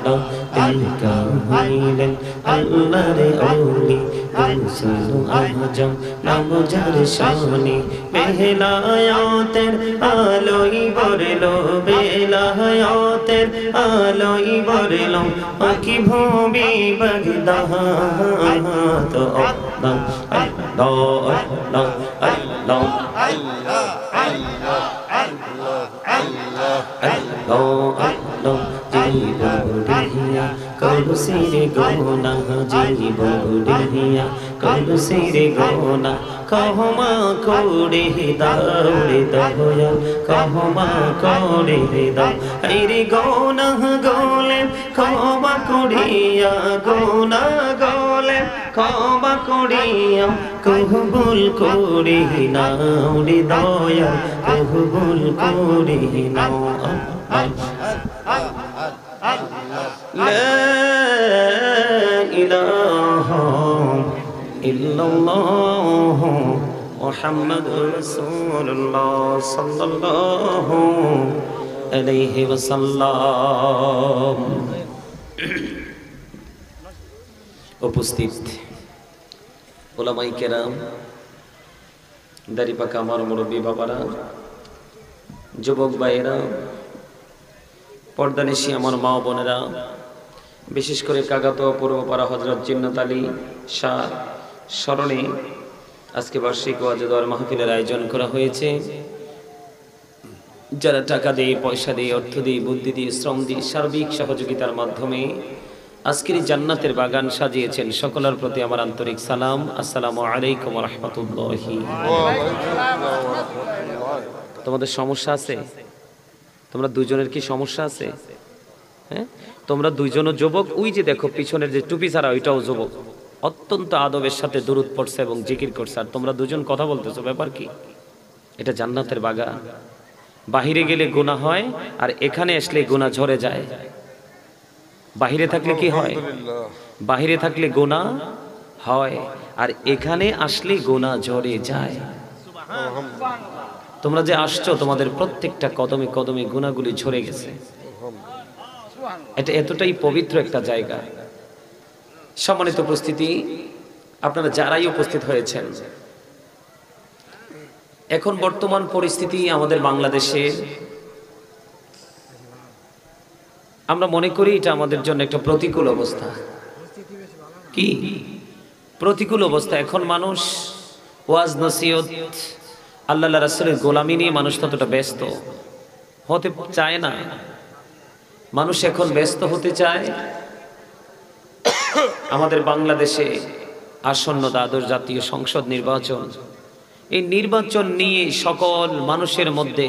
আল্লাহ দিলকা হইলেন আল্লাহর ওলি রাসূল আজম নাম যার শানে বেলায়াতের আলোই বরলো বেলায়াতের আলোই বরলো কি ভূমি বাগদাদ তো আল্লাহ আল্লাহ আল্লাহ আল্লাহ আল্লাহ জীবরিয়া কলসিরে গোনা জীবরিয়া কলসিরে গোনা কহমা করে দাউরে দয়া কহমা করে দাও আইরে গোনা গোলে কহমা করিয়া গোনা গোলে কহমা করিয়া কবুল করে নাও রে দয়া কবুল করে নাও লা ইলাহা ইল্লাল্লাহ মুহাম্মাদুর রাসূলুল্লাহ সাল্লাল্লাহু আলাইহি ওয়াসাল্লাম। উপস্থিত ওলামায়ে কেরাম, দাড়ি পাকা আমার মুরব্বী বাবারা, যুবক ভাইয়েরা, পর্দানিশী আমার মা বোনেরা, বিশেষ করে কাগাতো পূর্বপাড়া হযরত জিন্নাত আলী শাহ স্মরণে আজকে বার্ষিক ওয়াজ দোয়ার মাহফিলের আয়োজন করা হয়েছে। যারা টাকা দিয়ে, পয়সা দিয়ে, অর্থ দিয়ে, বুদ্ধি দিয়ে, শ্রম দিয়ে, সার্বিক সহযোগিতার মাধ্যমে আজকের জান্নাতের বাগান সাজিয়েছেন, সকলের প্রতি আমার আন্তরিক সালাম। আসসালামু আলাইকুম ওয়া রাহমাতুল্লাহি। তোমাদের সমস্যা আছে? তোমরা দুজনের কি সমস্যা আছে? হ্যাঁ, তোমরা দুইজনও যুবক। ওই যে দেখো পিছনের যে টুপি ছাড়া ওইটাও যুবক, অত্যন্ত আদবের সাথে দুরূদ পড়ছে এবং জিকির করছে, আর তোমরা দুজন কথা বলতেছো, ব্যাপার কি? এটা জান্নাতের বাগান। বাহিরে গেলে গুনাহ হয়, আর এখানে আসলে গুনাহ ঝরে যায়। বাহিরে থাকলে কি হয়? বাহিরে থাকলে গুনাহ হয়, আর এখানে আসলে গুনাহ ঝরে যায়। তোমরা যে আসছো, তোমাদের প্রত্যেকটা কদমে কদমে গুনাহগুলি ঝরে গেছে। এটা এতটাই পবিত্র একটা জায়গা। সম্মানিত উপস্থিতি, আপনারা যারাই উপস্থিত হয়েছেন, এখন বর্তমান পরিস্থিতি আমাদের বাংলাদেশে, আমরা মনে করি এটা আমাদের জন্য একটা প্রতিকূল অবস্থা। কি প্রতিকূল অবস্থা? এখন মানুষ ওয়াজ নসিহত, আল্লাহ রাসূলের গোলামি নিয়ে মানুষ ততটা ব্যস্ত হতে চায় না। মানুষ এখন ব্যস্ত হতে চায় আমাদের বাংলাদেশে আসন্ন দ্বাদশ জাতীয় সংসদ নির্বাচন। এই নির্বাচন নিয়ে সকল মানুষের মধ্যে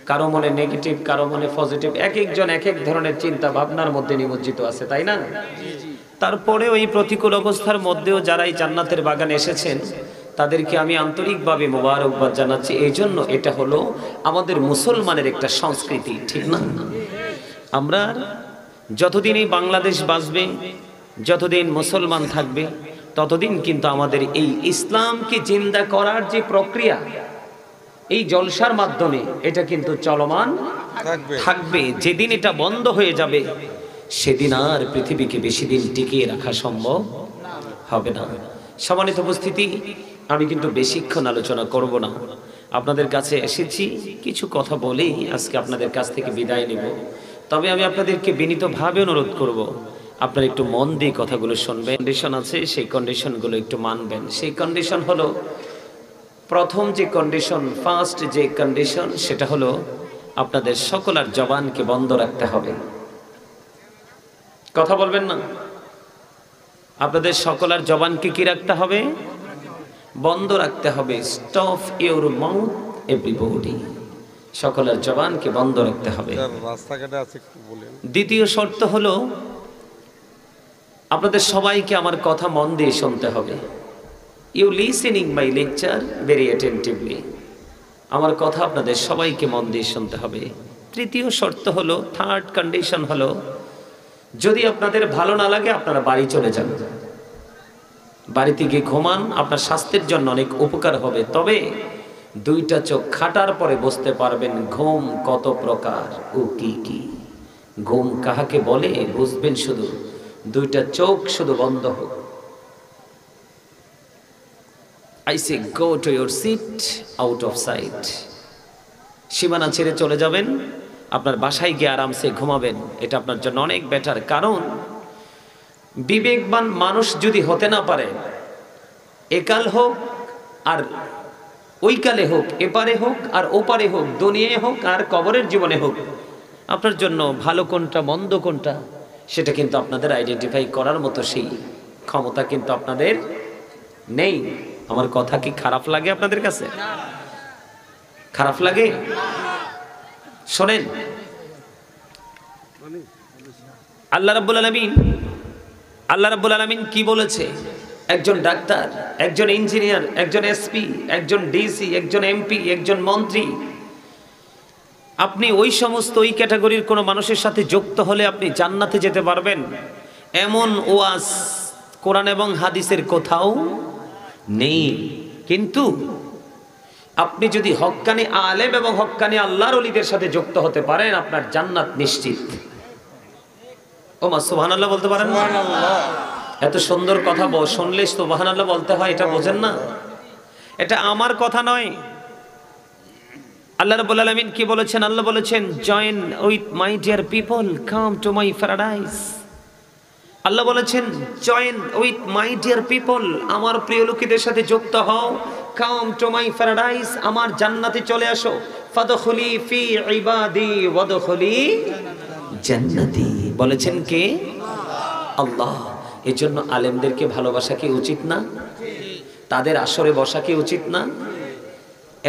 কারো মনে নেগেটিভ, কারো মনে পজিটিভ, এক একজন এক এক ধরনের চিন্তা ভাবনার মধ্যে নিমজ্জিত আছে, তাই না? তারপরেও এই প্রতিকূল অবস্থার মধ্যেও যারা এই জান্নাতের বাগানে এসেছেন, তাদেরকে আমি আন্তরিকভাবে মোবারকবাদ জানাচ্ছি। এই জন্য এটা হলো আমাদের মুসলমানের একটা সংস্কৃতি, ঠিক না? আমরা যতদিন এই বাংলাদেশ বাঁচবে, যতদিন মুসলমান থাকবে, ততদিন কিন্তু আমাদের এই ইসলামকে জিন্দা করার যে প্রক্রিয়া, এই জলসার মাধ্যমে এটা কিন্তু চলমান থাকবে। যেদিন এটা বন্ধ হয়ে যাবে, সেদিন আর পৃথিবীকে বেশি দিন টিকিয়ে রাখা সম্ভব হবে না। সম্মানিত উপস্থিতি, আমি কিন্তু বেশিক্ষণ আলোচনা করব না। আপনাদের কাছে এসেছি কিছু কথা বলেই আজকে আপনাদের কাছ থেকে বিদায় নেব। তবে আমি আপনাদেরকে বিনীতভাবে অনুরোধ করব, আপনারা একটু মন দিয়ে কথাগুলো শুনবেন। কন্ডিশন আছে, সেই কন্ডিশনগুলো একটু মানবেন। সেই কন্ডিশন হলো, প্রথম যে কন্ডিশন, ফার্স্ট যে কন্ডিশন, সেটা হলো আপনাদের সকলের জবানকে বন্ধ রাখতে হবে। কথা বলবেন না। আপনাদের সকলের জবানকে কি রাখতে হবে? বন্ধ রাখতে হবে। Stop your mouth everybody. সকলের জবানকে বন্ধ রাখতে হবে। দ্বিতীয় শর্ত হলো, আপনাদের সবাইকে আমার কথা মন দিয়ে শুনতে হবে। You listening my lecture very attentively. আমার কথা আপনাদের সবাইকে মন দিয়ে শুনতে হবে। তৃতীয় শর্ত হলো, থার্ড কন্ডিশন হলো, যদি আপনাদের ভালো না লাগে আপনারা বাড়ি চলে যান, বাড়িতে গিয়ে ঘুমান, আপনার স্বাস্থ্যের জন্য অনেক উপকার হবে। তবে দুইটা চোখ খাটার পরে বুঝতে পারবেন ঘুম কত প্রকার ও কি কি। ঘুম কাহাকে বলে বুঝবেন শুধু দুইটা চোখ শুধু বন্ধ হোক। I say go to your seat out of sight. সীমানা ছেড়ে চলে যাবেন, আপনার বাসায় গিয়ে আরামসে ঘুমাবেন, এটা আপনার জন্য অনেক বেটার। কারণ বিবেকবান মানুষ যদি হতে না পারে, একাল হোক আর ওই কালে হোক, এপারে হোক আর ওপারে হোক, দুনিয়ায় হোক আর কবরের জীবনে হোক, আপনার জন্য ভালো কোনটা মন্দ কোনটা সেটা কিন্তু আপনাদের আইডেন্টিফাই করার মতো সেই ক্ষমতা কিন্তু আপনাদের নেই। আমার কথা কি খারাপ লাগে আপনাদের কাছে? খারাপ লাগে? শোনেন, আল্লাহ রাব্বুল আলামিন কি বলেছে? একজন ডাক্তার, একজন ইঞ্জিনিয়ার, একজন এসপি, একজন ডিসি, একজন এমপি, একজন মন্ত্রী, আপনি ওই সমস্ত ওই ক্যাটাগরির কোনো মানুষের সাথে যুক্ত হলে আপনি জান্নাতে যেতে পারবেন, এমন ওয়াজ কোরআন এবং হাদিসের কোথাও নেই। কিন্তু আপনি যদি হক্কানি আলেম এবং হক্কানি আল্লাহর ওলিদের সাথে যুক্ত হতে পারেন, আপনার জান্নাত নিশ্চিত। ওমা সুবহানাল্লাহ বলতে পারেন? এত সুন্দর কথা শুনলে সুবহানাল্লাহ বলতে হয়, এটা বোঝেন না? এটা আমার কথা নয়। আল্লাহ রাব্বুল আলামিন কি বলেছেন? আল্লাহ বলেছেন, join with my dear people, come to my paradise. Allah বলেছেন, join with my dear people, আমার প্রিয় লোকেদের সাথে যুক্ত হও, কাম টু মাই প্যারাডাইস, আমার জান্নাতে চলে আসো, ফাদখুলি ফি ইবাদি ওয়াদখুলি জান্নাতি। বলেছেন কে? আল্লাহ। এজন্য আলেমদেরকে ভালোবাসা কি উচিত না? তাদের আসরে বসা কি উচিত না?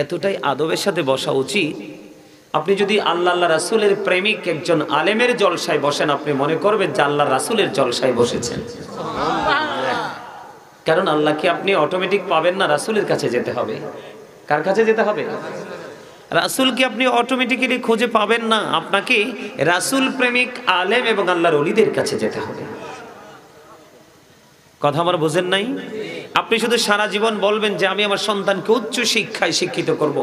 এতটাই আদবের সাথে বসা উচিত। আপনি যদি আল্লাহ রাসূলের প্রেমিক একজন আলেমের জলসায় বসেন, আপনি মনে করবেন যে আল্লাহ রাসূলের জলসায় বসেছেন। কারণ আল্লাহকে আপনি অটোমেটিক পাবেন না, রাসূলের কাছে যেতে হবে। কার কাছে যেতে হবে? রাসূলকে আপনি অটোমেটিক্যালি খুঁজে পাবেন না, আপনাকে রাসূল প্রেমিক আলেম এবং আল্লাহর ওলিদের কাছে যেতে হবে। কথা আমার বোঝেন নাই? আপনি শুধু সারা জীবন বলবেন যে আমি আমার সন্তানকে উচ্চ শিক্ষায় শিক্ষিত করব,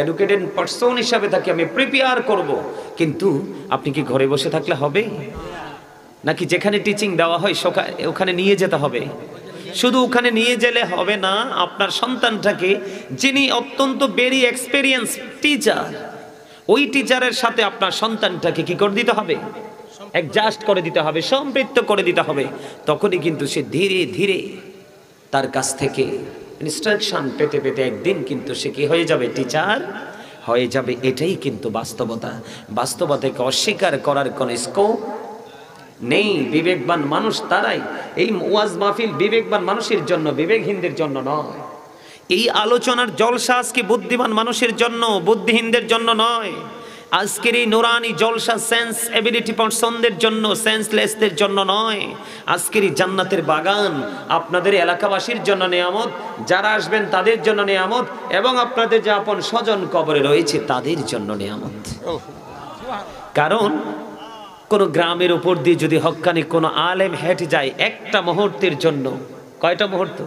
এডুকেটেড পারসন হিসাবে তাকে আমি প্রিপেয়ার করব, কিন্তু আপনি কি ঘরে বসে থাকলে হবে? নাকি যেখানে টিচিং দেওয়া হয় ওখানে নিয়ে যেতে হবে? শুধু ওখানে নিয়ে গেলে হবে না, আপনার সন্তানটাকে, যিনি অত্যন্ত ভেরি এক্সপেরিয়েন্স টিচার, ওই টিচারের সাথে আপনার সন্তানটাকে কি করে দিতে হবে? অ্যাডজাস্ট করে দিতে হবে, সম্পৃক্ত করে দিতে হবে। তখনই কিন্তু সে ধীরে ধীরে তার কাছ থেকে ইনস্ট্রাকশন পেতে পেতে একদিন কিন্তু সে কি হয়ে যাবে? টিচার হয়ে যাবে। এটাই কিন্তু বাস্তবতা। বাস্তবতাকে অস্বীকার করার কোনো স্কোপ নেই। বিবেকবান মানুষ তারাই। এই ওয়াজ মাহফিল বিবেকবান মানুষের জন্য, বিবেকহীনদের জন্য নয়। এই আলোচনার জলসা আজকে বুদ্ধিমান মানুষের জন্য, বুদ্ধিহীনদের জন্য নয়। আজকের এই নুরানি জলসা সেন্স এবিলিটি পারসনদের জন্য, সেন্সলেসদের জন্য নয়। আজকের এই জান্নাতের বাগান আপনাদের এলাকাবাসীর জন্য নিয়ামত, যারা আসবেন তাদের জন্য নিয়ামত, এবং আপনাদের যে আপন স্বজন কবরে রয়েছে তাদের জন্য নিয়ামত। কারণ কোন গ্রামের উপর দিয়ে যদি হক্কানি কোনো আলেম হেঁটে যায় একটা মুহূর্তের জন্য, কয়টা মুহূর্ত?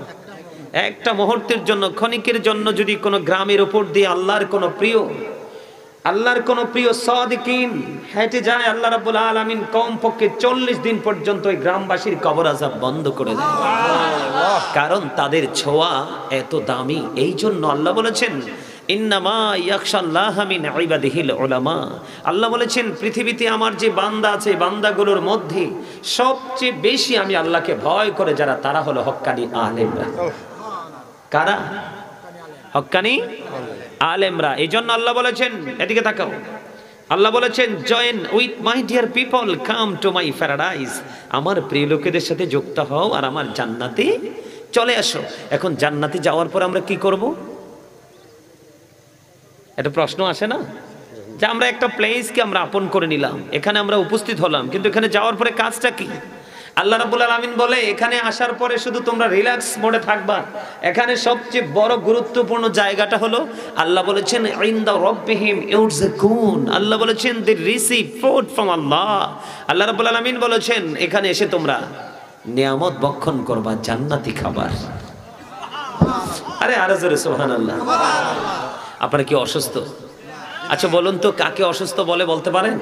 একটা মুহূর্তের জন্য, ক্ষণিকের জন্য যদি কোনো গ্রামের উপর দিয়ে আল্লাহর কোনো প্রিয় সাদিকিন হেঁটে যায়, আল্লাহ রাব্বুল আলামিন কমপক্ষে 40 দিন পর্যন্ত ওই গ্রামবাসীর কবর আযাব বন্ধ করে দেয়। কারণ তাদের ছোঁয়া এত দামি। এই জন্য আল্লাহ বলেছেন, ইন্নামা ইয়াখশাল্লাহা মিন ইবাদিহিল উলামা। আল্লাহ বলেছেন, পৃথিবীতে আমার যে বান্দা আছে, বান্দাগুলোর মধ্যে সবচেয়ে বেশি আমি আল্লাহকে ভয় করে যারা, তারা হলো হক্কানি আলেমরা। কারা? হক্কানি আলেমরা। এই জন্য আল্লাহ বলেছেন, এদিকে তাকাও, আল্লাহ বলেছেন, join with my dear people, come to my paradise. আমার প্রিয় লোকেদের সাথে যুক্ত হও আর আমার জান্নাতে চলে আসো। এখন জান্নাতে যাওয়ার পর আমরা কি করব? একটা প্রশ্ন আসে না, যে আমরা একটা প্লেসকে আমরা আপন করে নিলাম, এখানে আমরা উপস্থিত হলাম, কিন্তু এখানে যাওয়ার পরে কাজটা কি? আল্লাহ রাব্বুল আলামিন বলে, এখানে আসার পরে শুধু তোমরা রিল্যাক্স মোডে থাকবা। এখানে সবচেয়ে বড় গুরুত্বপূর্ণ জায়গাটা হলো, আল্লাহ বলেছেন, ইনদা রাব্বিহিম ইউরযাকুন। আল্লাহ বলেছেন, দে রিসিভ ফুড ফ্রম আল্লাহ। আল্লাহ রাব্বুল আলামিন বলেছেন, এখানে এসে তোমরা নিয়ামত ভক্ষণ করবা, জান্নাতি খাবার। আরে আরো জোরে সুবহানাল্লাহ। আপনারা কি অসুস্থ? আচ্ছা বলুন তো, কাকে অসুস্থ বলে বলতে পারেন?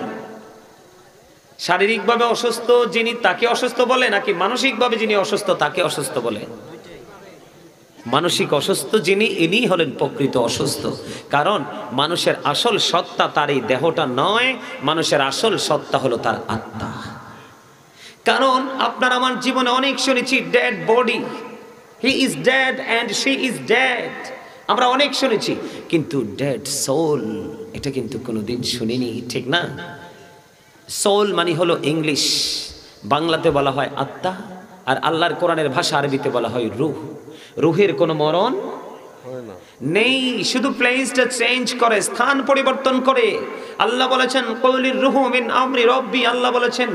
শারীরিকভাবে অসুস্থ যিনি তাকে অসুস্থ বলে, নাকি মানসিকভাবে যিনি অসুস্থ তাকে অসুস্থ বলে? মানসিক অসুস্থ যিনি, ইনি হলেন প্রকৃত অসুস্থ। কারণ মানুষের আসল সত্তা তার এই দেহটা নয়, মানুষের আসল সত্তা হলো তার আত্মা। কারণ আপনার আমার জীবনে অনেক শুনেছি dead body, he is dead and she is dead, আমরা অনেক শুনেছি, কিন্তু ডেড সোল এটা কিন্তু কোনোদিন শুনিনি, ঠিক না? সোল মানে হলো ইংলিশ, বাংলাতে বলা হয় আত্মা, আর আল্লাহর কোরআনের ভাষা আরবিতে বলা হয় রূহ। রুহের কোনো মরণ নেই, শুধু প্লেসটা চেঞ্জ করে, স্থান পরিবর্তন করে। আল্লাহ বলেছেন কওলির রূহু মিন আমরি রব্বি, আল্লাহ বলেছেন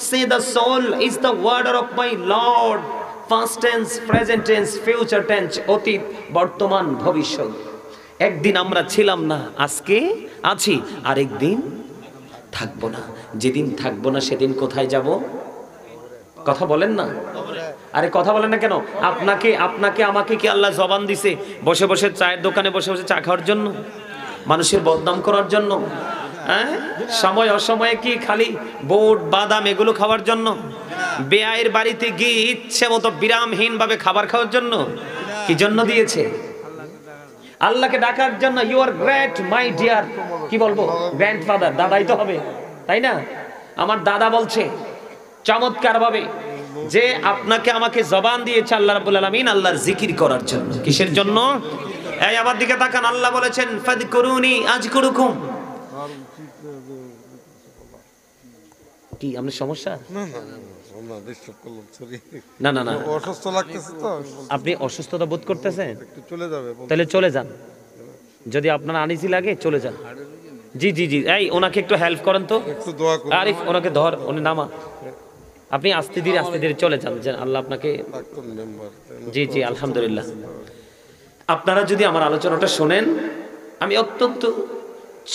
say the soul is the order of my lord, past tense, present tense, future tense, অতীত, বর্তমান, ভবিষ্যৎ। একদিন আমরা ছিলাম না, আজকে আছি, আরেকদিন থাকবো না। যেদিন থাকবো না সেদিন কোথায় যাব? কথা বলেন না, আরে কথা বলেন না কেন? আপনাকে আমাকে কি আল্লাহ জবান দিছে বসে বসে চায়ের দোকানে বসে বসে চা খাওয়ার জন্য, মানুষের বদনাম করার জন্য? হ্যাঁ, সময় অসময়ে কি খালি বুট বাদাম এগুলো খাওয়ার জন্য? বেয়ায়ের বাড়িতে গিয়ে ইচ্ছে মতো বিরামহীন ভাবে খাবার খাওয়ার জন্য? কি জন্য দিয়েছে? আল্লাহকে ডাকার জন্য। You are great my dear, কি বলবো, গ্র্যান্ডফাদার, দাদাই তো হবে, তাই না? আমার দাদা বলছে চমৎকার ভাবে যে আপনাকে আমাকে জবান দিয়েছে আল্লাহ রাব্বুল আলামিন আল্লাহর জিকির করার জন্য। কিসের জন্য? এই আমার দিকে তাকান, আল্লাহ বলেছেন ফাযকুরুনি আযকুরুকুম। কি আপনার সমস্যা? না না না, অসুস্থ লাগতেছে তো, আপনি অসুস্থতা বোধ করতেছেন, একটু চলে যাবে, তাহলে চলে যান। যদি আপনার আনিজি লাগে চলে যান। জি জি জি, এই ওনাকে একটু হেল্প করেন তো, একটু দোয়া করুন। আরিফ ওনাকে ধর, উনি নামা, আপনি আস্তে ধীরে চলে যান, যে আল্লাহ আপনাকে। জি জি আলহামদুলিল্লাহ। আপনারা যদি আমার আলোচনাটা শোনেন, আমি অত্যন্ত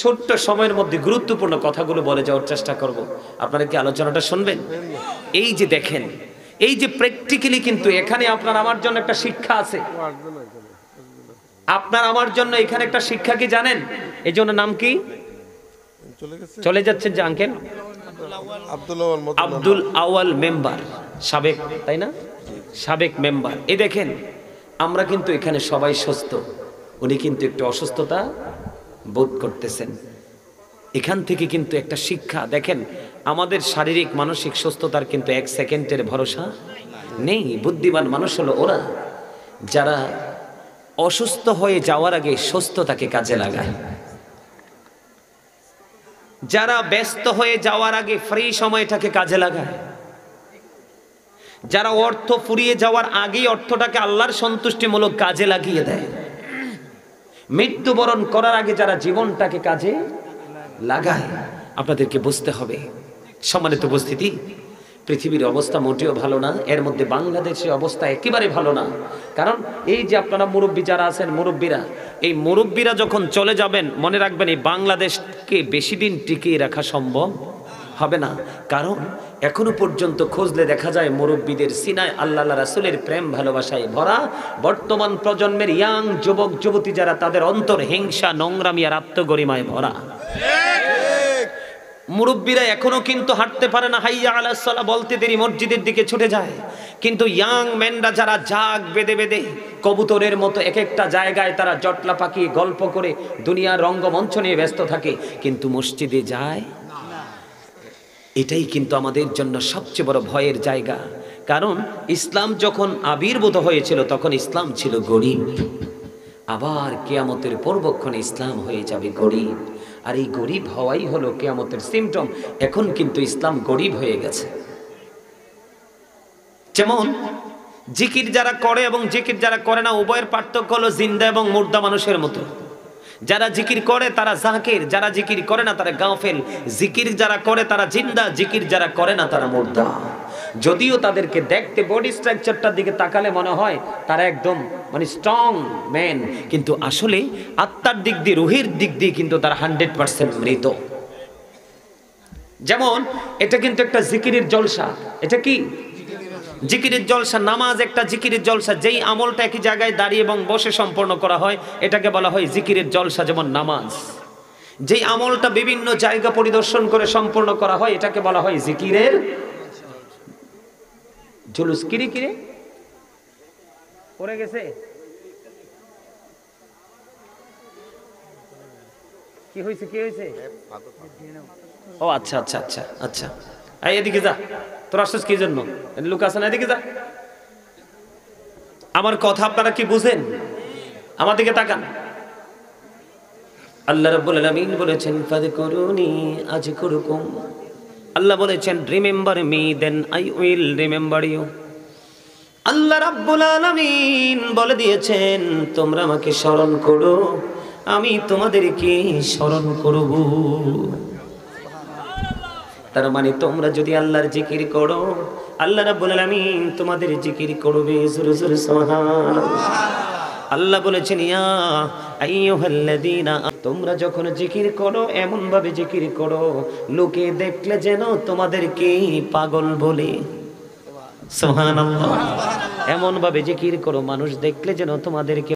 ছোট্ট সময়ের মধ্যে গুরুত্বপূর্ণ কথাগুলো বলে যাওয়ার চেষ্টা করব। আপনারা কি আলোচনাটা শুনবেন? এই যে দেখেন, এই যে প্র্যাকটিক্যালি কিন্তু এখানে আপনার আমার জন্য একটা শিক্ষা আছে। আপনার আমার জন্য এখানে একটা শিক্ষা কি জানেন? এই জন্য নাম কি চলে যাচ্ছেন যে আঙ্কেল আব্দুল আওয়াল মেম্বার, সাবেক, তাই না? সাবেক মেম্বার। এই দেখেন আমরা কিন্তু এখানে সবাই সুস্থ, উনি কিন্তু একটু অসুস্থতা বোধ করতেছেন। এখান থেকে কিন্তু একটা শিক্ষা দেখেন, আমাদের শারীরিক মানসিক সুস্থতার কিন্তু এক সেকেন্ডের ভরসা নেই। বুদ্ধিমান মানুষ হলো ওরা যারা অসুস্থ হয়ে যাওয়ার আগে সুস্থতাকে কাজে লাগায়, যারা ব্যস্ত হয়ে যাওয়ার আগে ফ্রি সময়টাকে কাজে লাগায়, যারা অর্থ ফুরিয়ে যাওয়ার আগেই অর্থটাকে আল্লাহর সন্তুষ্টিমূলক কাজে লাগিয়ে দেয়, মৃত্যুবরণ করার আগে যারা জীবনটাকে কাজে লাগায়। আপনাদেরকে বুঝতে হবে সম্মানিত উপস্থিতি, পৃথিবীর অবস্থা মোটেও ভালো না, এর মধ্যে বাংলাদেশের অবস্থা একেবারে ভালো না। কারণ এই যে আপনারা মুরব্বী যারা আছেন, মুরব্বীরা, এই মুরব্বীরা যখন চলে যাবেন, মনে রাখবেন এই বাংলাদেশকে বেশি দিন টিকিয়ে রাখা সম্ভব হবে না। কারণ এখনো পর্যন্ত খুঁজলে দেখা যায় মুরব্বীদের সিনায় আল্লাহ রাসূলের প্রেম ভালোবাসায় ভরা। বর্তমান প্রজন্মের ইয়াং যুবক যুবতী যারা, তাদের অন্তর হিংসা, নোংরামি আর আত্মগরিমায় ভরা। মুরব্বীরা এখনো কিন্তু হাঁটতে পারে না, হাইয়া আলাস সালাহ বলতে দেরি মসজিদের দিকে ছুটে যায়। কিন্তু ইয়াং মেনরা যারা জাগ বেঁধে বেঁধে কবুতরের মতো এক একটা জায়গায় তারা জটলা পাকিয়ে গল্প করে দুনিয়ার রঙ্গমঞ্চ নিয়ে ব্যস্ত থাকে, কিন্তু মসজিদে যায়। এটাই কিন্তু আমাদের জন্য সবচেয়ে বড় ভয়ের জায়গা। কারণ ইসলাম যখন আবির্ভূত হয়েছিল তখন ইসলাম ছিল গরিব, আবার কিয়ামতের পূর্বক্ষণে ইসলাম হয়ে যাবে গরিব। আর এই গরিব হওয়াই হলো কিয়ামতের সিমটম। এখন কিন্তু ইসলাম গরিব হয়ে গেছে। যেমন জিকির যারা করে এবং জিকির যারা করে না, উভয়ের পার্থক্য হলো জিন্দা এবং মুর্দা মানুষের মতো। যারা জিকির করে তারা জাকির, যারা জিকির করে না তারা গাফেল। জিকির যারা করে তারা জিন্দা, জিকির যারা করে না তারা মুর্দা। যদিও তাদেরকে দেখতে বডি স্ট্রাকচারটার দিকে তাকালে মনে হয় তারা একদম মানে স্ট্রং ম্যান, কিন্তু আসলে আত্মার দিক দিয়ে, রুহের দিক দিয়ে কিন্তু তারা 100% মৃত। যেমন এটা কিন্তু একটা জিকিরের জলসা। এটা কি জিকিরের জলসা? নামাজ একটা জিকিরের জলসা। যেই আমলটা একই জায়গায় দাঁড়িয়ে এবং বসে সম্পন্ন করা হয়, এটাকে বলা হয় জিকিরের জলসা। যেমন নামাজ, যেই আমলটা বিভিন্ন জায়গা পরিদর্শন করে সম্পূর্ণ করা হয় এটাকে বলা হয় জিকিরের জুলুস। কিরে কিরে পড়ে গেছে, কি হয়েছে কি হয়েছে? ও আচ্ছা আচ্ছা আচ্ছা আচ্ছা, এই এদিকে যা, তোর আসছিস কি জন্য? লোক আছে না, এদিকে যা। আমার কথা আপনারা কি বুঝেন? আমার দিকে তাকান। আল্লাহ রাব্বুল আলামিন বলেছেন ফাযকুরুনি আযকুরুকুম। আল্লাহ বলেছেন remember me then I will remember you. Allah রাব্বুল আলামিন বলে দিয়েছেন তোমরা আমাকে স্মরণ করো, আমি তোমাদেরকে স্মরণ করব। তার মানে তোমরা যদি আল্লাহর জিকির করো, আল্লাহ রাব্বুল আলামিন তোমাদের জিকির করবে। জোরে জোরে সুবহানাল্লাহ। আল্লাহ বলেছেন ইয়া আইয়ুহাল্লাযীনা, তোমরা যখন জিকির করো এমন ভাবে জিকির করো লোকে দেখলে যেন তোমাদেরকে পাগল বলে। সুবহানাল্লাহ। এমন ভাবে জিকির করো মানুষ দেখলে যেন তোমাদেরকে